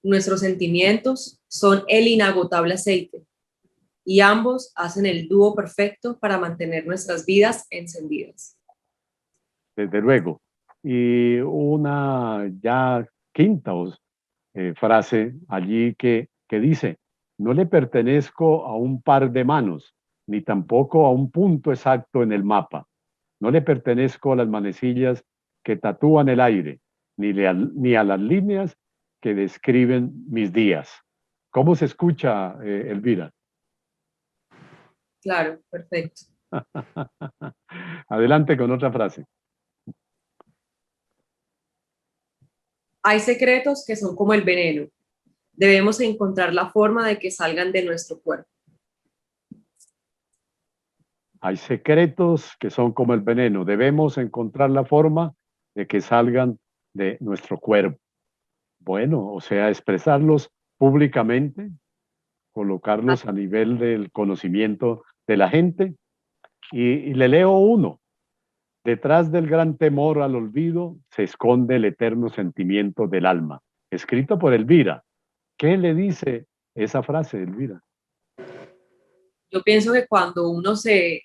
Nuestros sentimientos son el inagotable aceite y ambos hacen el dúo perfecto para mantener nuestras vidas encendidas. Desde luego. Y una ya quinta frase allí que dice, no le pertenezco a un par de manos, ni tampoco a un punto exacto en el mapa. No le pertenezco a las manecillas que tatúan el aire, ni a las líneas que describen mis días. ¿Cómo se escucha, Elvira? Claro, perfecto. Adelante con otra frase. Hay secretos que son como el veneno. Debemos encontrar la forma de que salgan de nuestro cuerpo. Hay secretos que son como el veneno. Debemos encontrar la forma de que salgan de nuestro cuerpo. Bueno, o sea, expresarlos públicamente, colocarlos a nivel del conocimiento de la gente. Y le leo uno. Detrás del gran temor al olvido se esconde el eterno sentimiento del alma. Escrito por Elvira. ¿Qué le dice esa frase, Elvira? Yo pienso que cuando uno se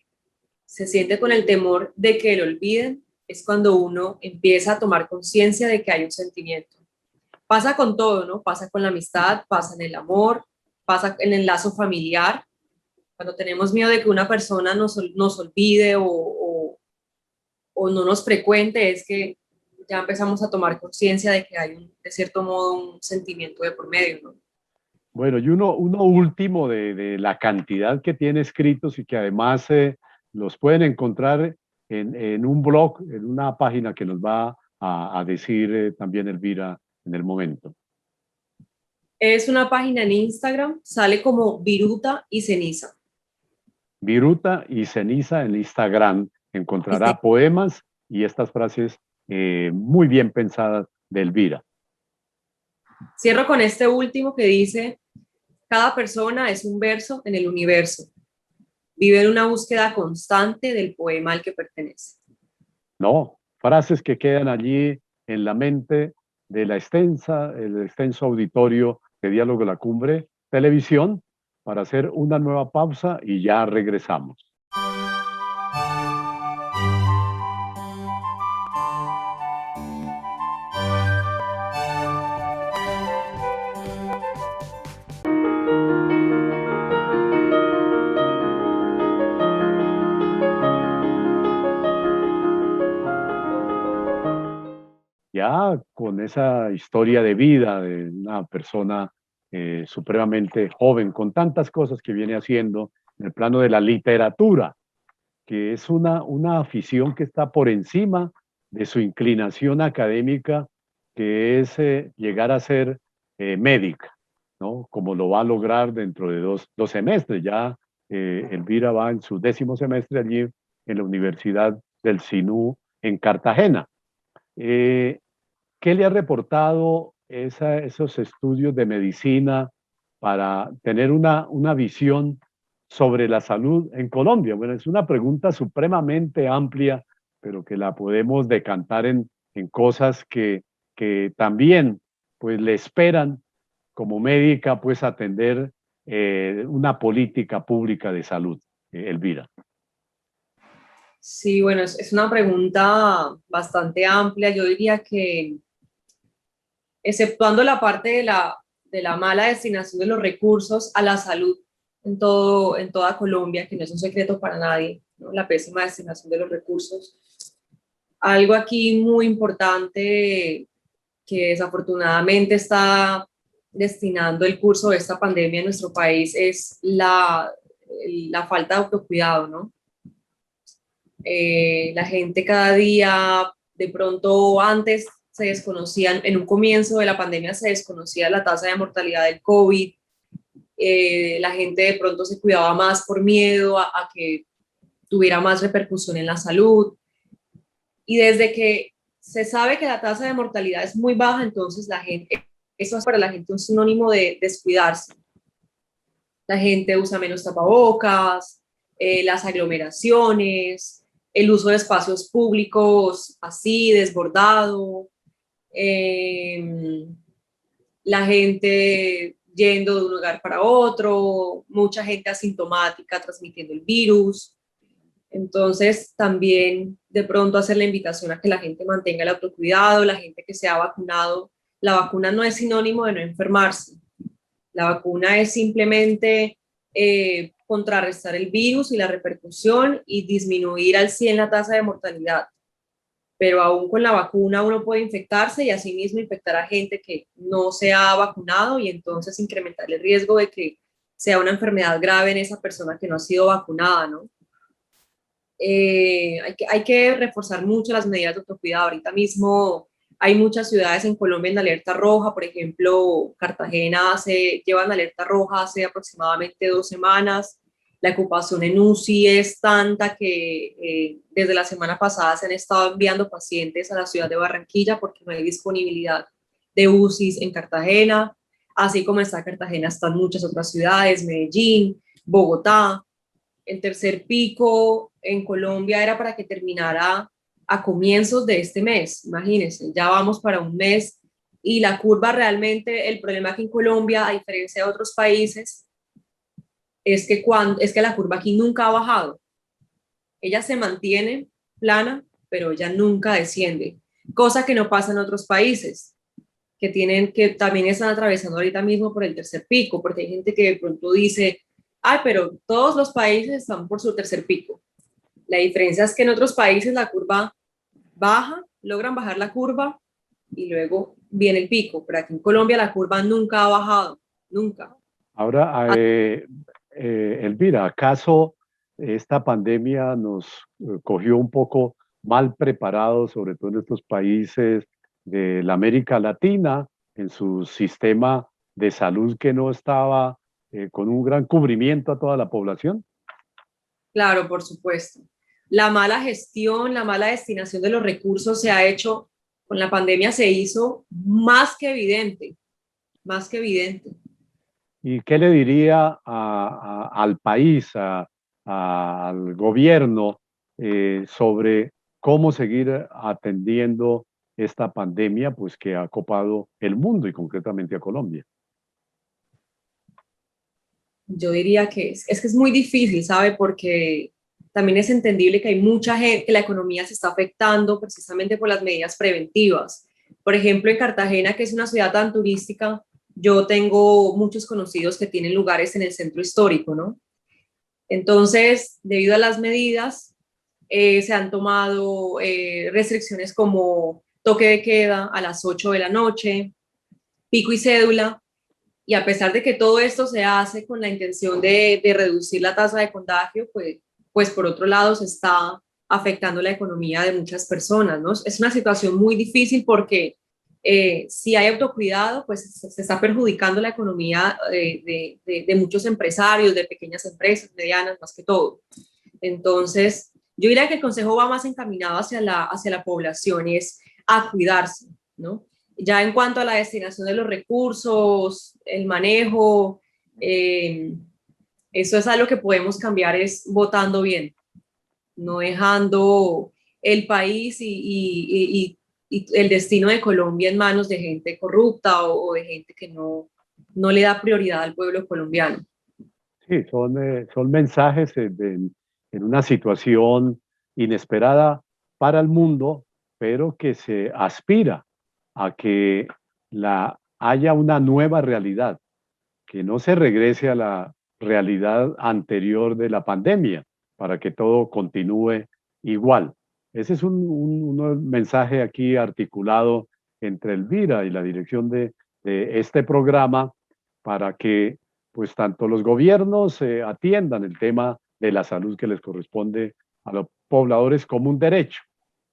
siente con el temor de que lo olviden, es cuando uno empieza a tomar conciencia de que hay un sentimiento. Pasa con todo, ¿no? Pasa con la amistad, pasa en el amor, pasa en el lazo familiar. Cuando tenemos miedo de que una persona nos olvide o no nos frecuente, es que ya empezamos a tomar conciencia de que hay, de cierto modo, un sentimiento de por medio, ¿no? Bueno, y uno último de la cantidad que tiene escritos y que además los pueden encontrar en un blog, en una página que nos va a decir también Elvira en el momento. Es una página en Instagram, sale como Viruta y Ceniza. Viruta y Ceniza en Instagram encontrará poemas y estas frases muy bien pensadas de Elvira. Cierro con este último que dice: cada persona es un verso en el universo. Vive en una búsqueda constante del poema al que pertenece. No, frases que quedan allí en la mente de el extenso auditorio de Diálogo a la Cumbre Televisión, para hacer una nueva pausa y ya regresamos. Ya con esa historia de vida de una persona supremamente joven, con tantas cosas que viene haciendo en el plano de la literatura, que es una afición que está por encima de su inclinación académica, que es llegar a ser médica, ¿no? Como lo va a lograr dentro de dos semestres. Ya Elvira va en su 10º semestre allí en la Universidad del Sinú en Cartagena. ¿Qué le ha reportado esos estudios de medicina para tener una visión sobre la salud en Colombia? Bueno, es una pregunta supremamente amplia, pero que la podemos decantar en cosas que también pues, le esperan como médica pues, atender una política pública de salud, Elvira. Sí, bueno, es una pregunta bastante amplia. Yo diría que, exceptuando la parte de la mala destinación de los recursos a la salud en toda Colombia, que no es un secreto para nadie, ¿no? La pésima destinación de los recursos. Algo aquí muy importante que desafortunadamente está destinando el curso de esta pandemia en nuestro país es la falta de autocuidado, ¿no? La gente cada día, de pronto antes se desconocían, en un comienzo de la pandemia se desconocía la tasa de mortalidad del COVID, la gente de pronto se cuidaba más por miedo a que tuviera más repercusión en la salud, y desde que se sabe que la tasa de mortalidad es muy baja, entonces la gente, eso es para la gente un sinónimo de descuidarse. La gente usa menos tapabocas, las aglomeraciones, el uso de espacios públicos así, desbordado, la gente yendo de un lugar para otro, mucha gente asintomática transmitiendo el virus. Entonces, también de pronto hacer la invitación a que la gente mantenga el autocuidado, la gente que se ha vacunado. La vacuna no es sinónimo de no enfermarse. La vacuna es simplemente contrarrestar el virus y la repercusión y disminuir al 100 la tasa de mortalidad. Pero aún con la vacuna uno puede infectarse y asimismo infectar a gente que no se ha vacunado y entonces incrementar el riesgo de que sea una enfermedad grave en esa persona que no ha sido vacunada, ¿no? Hay que reforzar mucho las medidas de autocuidado. Ahorita mismo hay muchas ciudades en Colombia en alerta roja, por ejemplo, Cartagena lleva en alerta roja hace aproximadamente 2 semanas. La ocupación en UCI es tanta que desde la semana pasada se han estado enviando pacientes a la ciudad de Barranquilla porque no hay disponibilidad de UCIs en Cartagena. Así como está Cartagena, están muchas otras ciudades, Medellín, Bogotá. El tercer pico en Colombia era para que terminara a comienzos de este mes, imagínense, ya vamos para un mes y la curva realmente, el problema aquí en Colombia, a diferencia de otros países, es que la curva aquí nunca ha bajado. Ella se mantiene plana, pero ella nunca desciende, cosa que no pasa en otros países. que también están atravesando ahorita mismo por el tercer pico, porque hay gente que de pronto dice, ay, pero todos los países están por su tercer pico. La diferencia es que en otros países la curva baja, logran bajar la curva y luego viene el pico, pero aquí en Colombia la curva nunca ha bajado, nunca. Ahora, Elvira, ¿acaso esta pandemia nos cogió un poco mal preparados, sobre todo en estos países de la América Latina, en su sistema de salud que no estaba con un gran cubrimiento a toda la población? Claro, por supuesto. La mala gestión, la mala destinación de los recursos se ha hecho, con la pandemia se hizo más que evidente, más que evidente. ¿Y qué le diría al país, al gobierno, sobre cómo seguir atendiendo esta pandemia, pues que ha copado el mundo y concretamente a Colombia? Yo diría que es que es muy difícil, ¿sabe? Porque también es entendible que hay mucha gente, que la economía se está afectando precisamente por las medidas preventivas. Por ejemplo, en Cartagena, que es una ciudad tan turística, yo tengo muchos conocidos que tienen lugares en el centro histórico, ¿no? Entonces, debido a las medidas, se han tomado restricciones como toque de queda a las 8 de la noche, pico y cédula, y a pesar de que todo esto se hace con la intención de reducir la tasa de contagio, pues por otro lado se está afectando la economía de muchas personas, ¿no? Es una situación muy difícil porque si hay autocuidado, pues se está perjudicando la economía de muchos empresarios, de pequeñas empresas, medianas, más que todo. Entonces, yo diría que el consejo va más encaminado hacia la población y es a cuidarse, ¿no? Ya en cuanto a la destinación de los recursos, el manejo, eso es algo que podemos cambiar es votando bien, no dejando el país y el destino de Colombia en manos de gente corrupta o de gente que no le da prioridad al pueblo colombiano. Sí, son mensajes en una situación inesperada para el mundo, pero que se aspira a que haya una nueva realidad, que no se regrese a la realidad anterior de la pandemia, para que todo continúe igual. Ese es un mensaje aquí articulado entre Elvira y la dirección de este programa para que pues tanto los gobiernos atiendan el tema de la salud que les corresponde a los pobladores como un derecho.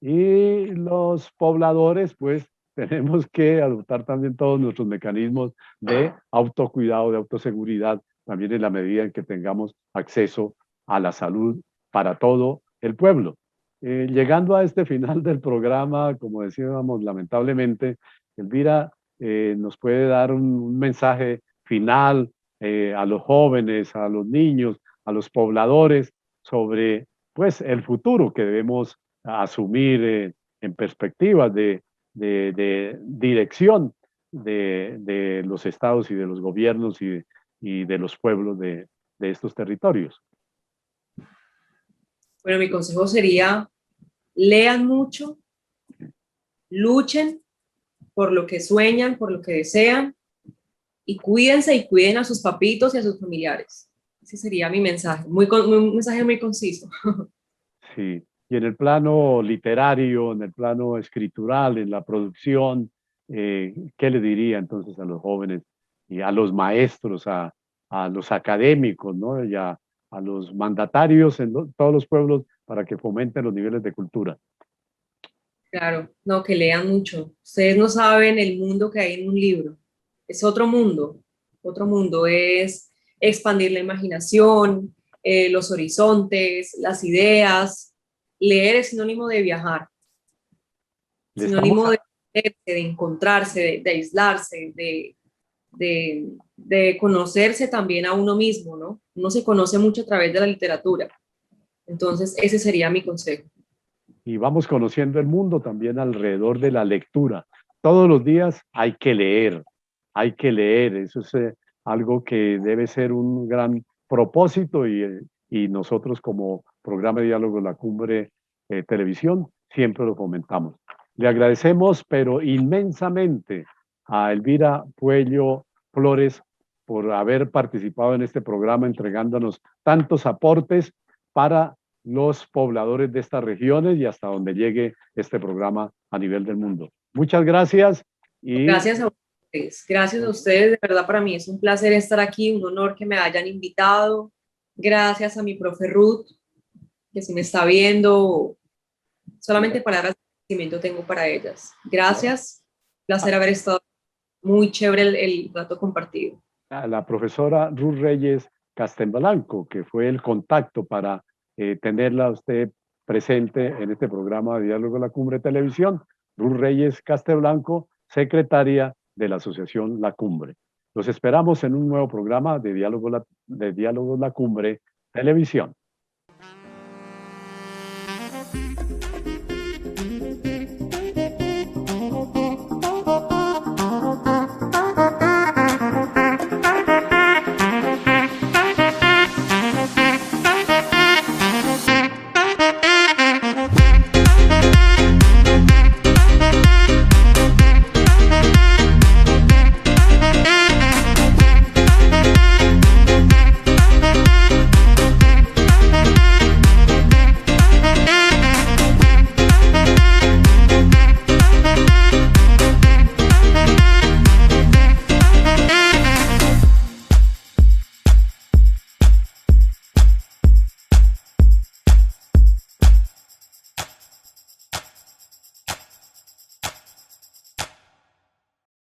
Y los pobladores pues tenemos que adoptar también todos nuestros mecanismos de autocuidado, de autoseguridad, también en la medida en que tengamos acceso a la salud para todo el pueblo. Llegando a este final del programa, como decíamos, lamentablemente, Elvira nos puede dar un mensaje final a los jóvenes, a los niños, a los pobladores sobre pues, el futuro que debemos asumir en perspectivas de dirección de los estados y de los gobiernos y de los pueblos de estos territorios. Bueno, mi consejo sería, lean mucho, luchen por lo que sueñan, por lo que desean, y cuídense y cuiden a sus papitos y a sus familiares. Ese sería mi mensaje, un mensaje muy conciso. Sí, y en el plano literario, en el plano escritural, en la producción, ¿qué le diría entonces a los jóvenes y a los maestros, a los académicos, ¿no? Y a los mandatarios en todos los pueblos para que fomenten los niveles de cultura? Claro, no, que lean mucho. Ustedes no saben el mundo que hay en un libro. Es otro mundo. Otro mundo es expandir la imaginación, los horizontes, las ideas. Leer es sinónimo de viajar, Le estamos, sinónimo de encontrarse, de aislarse, de conocerse también a uno mismo, ¿no? Uno se conoce mucho a través de la literatura. Entonces, ese sería mi consejo. y vamos conociendo el mundo también alrededor de la lectura. Todos los días hay que leer, eso es algo que debe ser un gran propósito y nosotros como programa de diálogo La Cumbre Televisión siempre lo fomentamos. Le agradecemos, pero inmensamente, a Elvira Puello Flores por haber participado en este programa, entregándonos tantos aportes para los pobladores de estas regiones y hasta donde llegue este programa a nivel del mundo. Muchas gracias. Y Gracias a ustedes, gracias a ustedes, de verdad para mí es un placer estar aquí, un honor que me hayan invitado. Gracias a mi profe Ruth, que si me está viendo, solamente palabras de agradecimiento tengo para ellas. Gracias, placer haber estado, muy chévere el rato compartido. a la profesora Ruth Reyes Castelblanco, que fue el contacto para tenerla usted presente en este programa de Diálogo La Cumbre Televisión. Ruth Reyes Castelblanco, secretaria de la Asociación La Cumbre. Los esperamos en un nuevo programa de Diálogo La Cumbre Televisión.